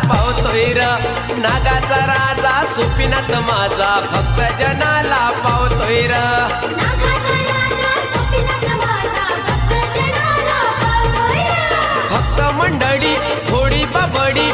पावतोय र नागाचा राजा सुपिनाथ माझा भक्त जनाला पावतोय र भक्त मंडळी थोडी बाबडी